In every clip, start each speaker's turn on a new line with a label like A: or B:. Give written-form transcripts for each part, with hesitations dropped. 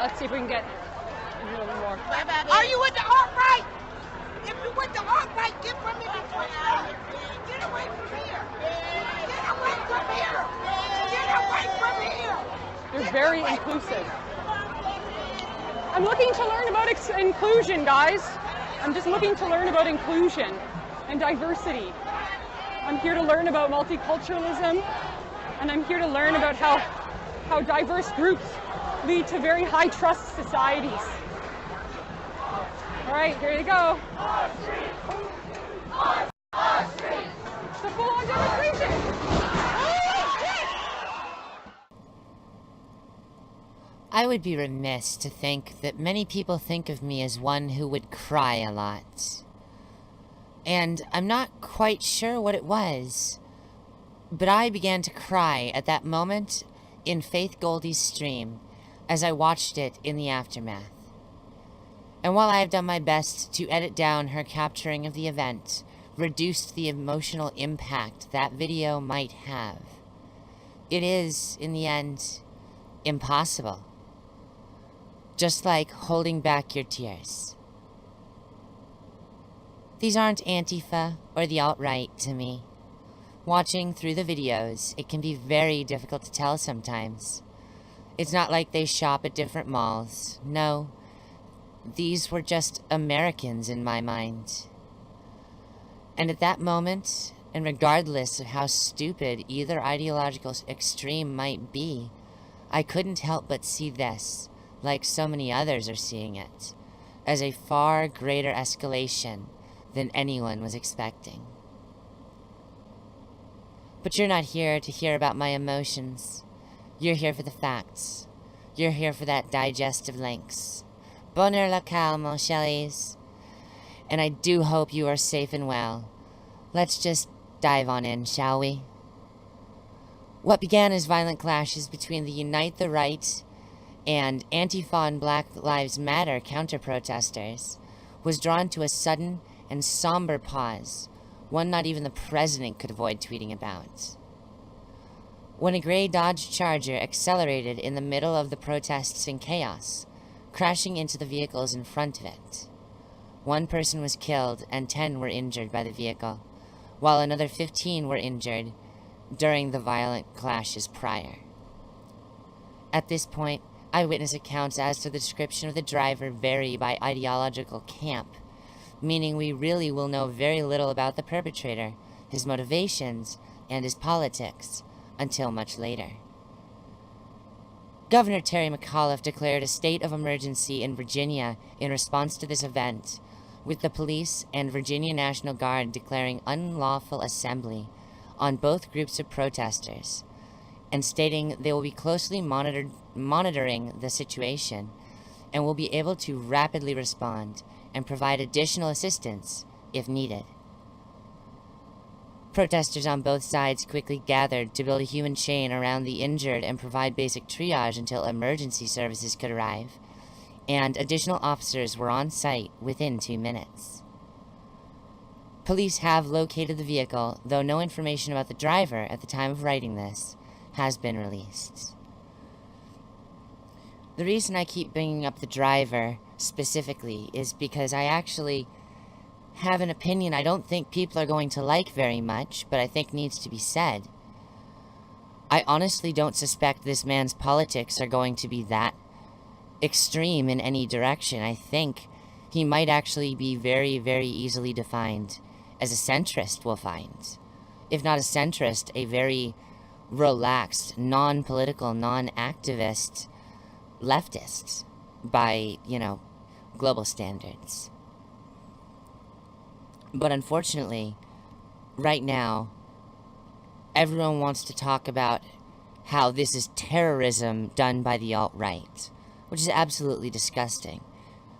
A: Let's see if we can get a little more.
B: Are you with the alt-right? If you're with the alt-right, get from me before you go. Get away from here. Get away from here. Get away from here.
A: They're very inclusive. I'm looking to learn about inclusion, guys. I'm just looking to learn about inclusion and diversity. I'm here to learn about multiculturalism, and I'm here to learn about how diverse groups lead to very high trust societies. All right, here you go. It's a full-on demonstration.
C: I would be remiss to think that many people think of me as one who would cry a lot. And I'm not quite sure what it was, but I began to cry at that moment in Faith Goldie's stream as I watched it in the aftermath. And while I have done my best to edit down her capturing of the event, reduced the emotional impact that video might have, it is, in the end, impossible. Just like holding back your tears. These aren't Antifa or the alt-right to me. Watching through the videos, it can be very difficult to tell sometimes. It's not like they shop at different malls. No, these were just Americans in my mind. And at that moment, and regardless of how stupid either ideological extreme might be, I couldn't help but see this, like so many others are seeing it, as a far greater escalation than anyone was expecting. But you're not here to hear about my emotions. You're here for the facts. You're here for that digestive links. Bonheur la calme, mon chéris. And I do hope you are safe and well. Let's just dive on in, shall we? What began as violent clashes between the Unite the Right and Antifa and Black Lives Matter counter-protesters was drawn to a sudden and somber pause, one not even the president could avoid tweeting about. When a gray Dodge Charger accelerated in the middle of the protests and chaos, crashing into the vehicles in front of it. One person was killed and 10 were injured by the vehicle, while another 15 were injured during the violent clashes prior. At this point, eyewitness accounts as to the description of the driver vary by ideological camp, meaning we really will know very little about the perpetrator, his motivations, and his politics until much later. Governor Terry McAuliffe declared a state of emergency in Virginia in response to this event, with the police and Virginia National Guard declaring unlawful assembly on both groups of protesters, and stating they will be closely monitoring the situation and will be able to rapidly respond and provide additional assistance if needed. Protesters on both sides quickly gathered to build a human chain around the injured and provide basic triage until emergency services could arrive, and additional officers were on site within 2 minutes. Police have located the vehicle, though no information about the driver at the time of writing this has been released. The reason I keep bringing up the driver specifically is because I actually have an opinion I don't think people are going to like very much, but I think needs to be said. I honestly don't suspect this man's politics are going to be that extreme in any direction. I think he might actually be very, very easily defined as a centrist, we'll find. If not a centrist, a very relaxed, non-political, non-activist leftist by, global standards. But unfortunately, right now, everyone wants to talk about how this is terrorism done by the alt-right, which is absolutely disgusting.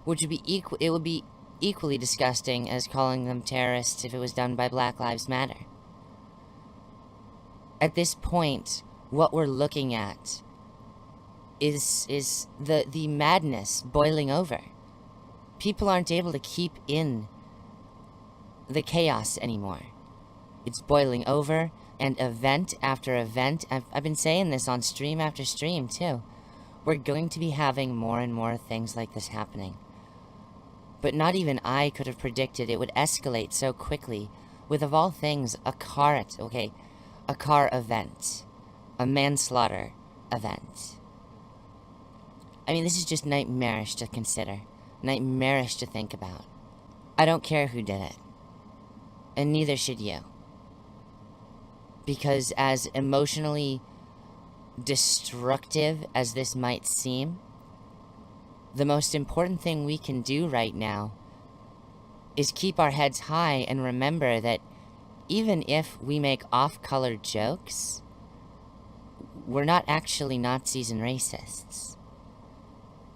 C: It would be equally disgusting as calling them terrorists if it was done by Black Lives Matter. At this point, what we're looking at is the madness boiling over. People aren't able to keep in the chaos anymore. It's boiling over, and event after event, I've been saying this on stream after stream too. we're going to be having more and more things like this happening. But not even I could have predicted it would escalate so quickly with, of all things, a car event. A manslaughter event. I mean, this is just nightmarish to consider. Nightmarish to think about. I don't care who did it. And neither should you. Because as emotionally destructive as this might seem, the most important thing we can do right now is keep our heads high and remember that even if we make off-color jokes, we're not actually Nazis and racists.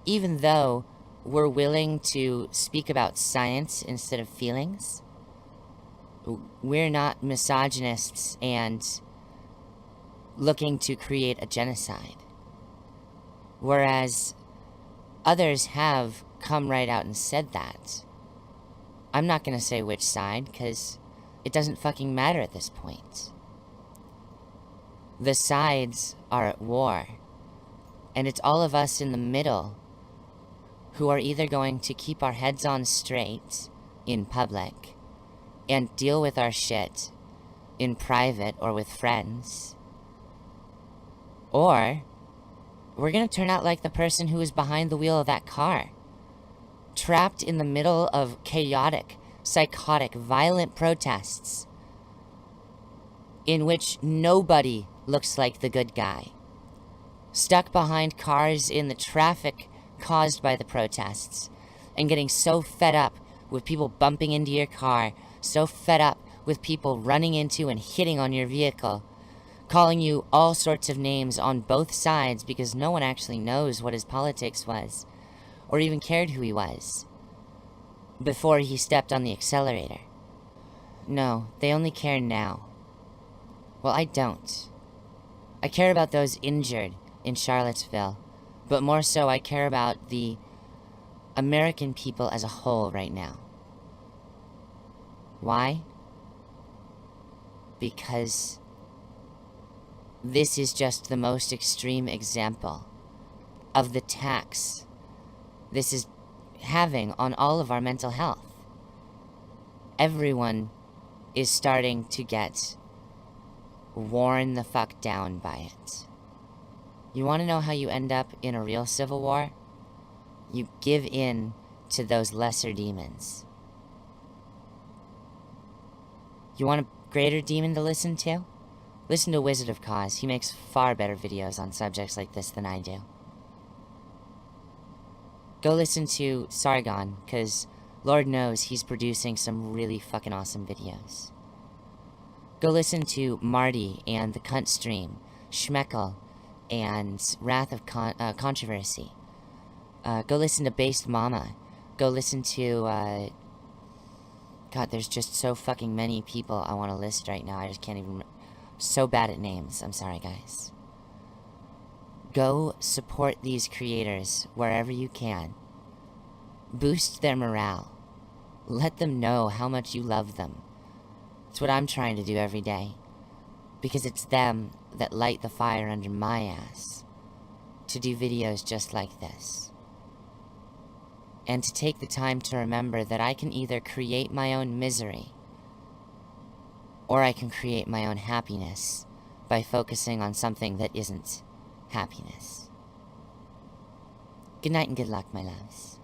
C: Even though we're willing to speak about science instead of feelings, we're not misogynists and looking to create a genocide. Whereas others have come right out and said that. I'm not gonna say which side, because it doesn't fucking matter at this point. The sides are at war, and it's all of us in the middle who are either going to keep our heads on straight in public and deal with our shit in private or with friends, or we're gonna turn out like the person who was behind the wheel of that car, trapped in the middle of chaotic, psychotic, violent protests in which nobody looks like the good guy, stuck behind cars in the traffic caused by the protests, and getting so fed up with people bumping into your car, so fed up with people running into and hitting on your vehicle, calling you all sorts of names on both sides because no one actually knows what his politics was, or even cared who he was, before he stepped on the accelerator. No, they only care now. Well, I don't. I care about those injured in Charlottesville, but more so I care about the American people as a whole right now. Why? Because this is just the most extreme example of the tax this is having on all of our mental health. Everyone is starting to get worn the fuck down by it. You want to know how you end up in a real civil war? You give in to those lesser demons. You want a greater demon to listen to? Listen to Wizard of Cause. He makes far better videos on subjects like this than I do. Go listen to Sargon, because Lord knows he's producing some really fucking awesome videos. Go listen to Marty and the Cunt Stream, Schmeckel, and Wrath of Controversy. Go listen to Based Mama. Go listen to, God, there's just so fucking many people I want to list right now. I just can't even... So bad at names. I'm sorry, guys. Go support these creators wherever you can. Boost their morale. Let them know how much you love them. It's what I'm trying to do every day. Because it's them that light the fire under my ass to do videos just like this. And to take the time to remember that I can either create my own misery, or I can create my own happiness by focusing on something that isn't happiness. Good night and good luck, my loves.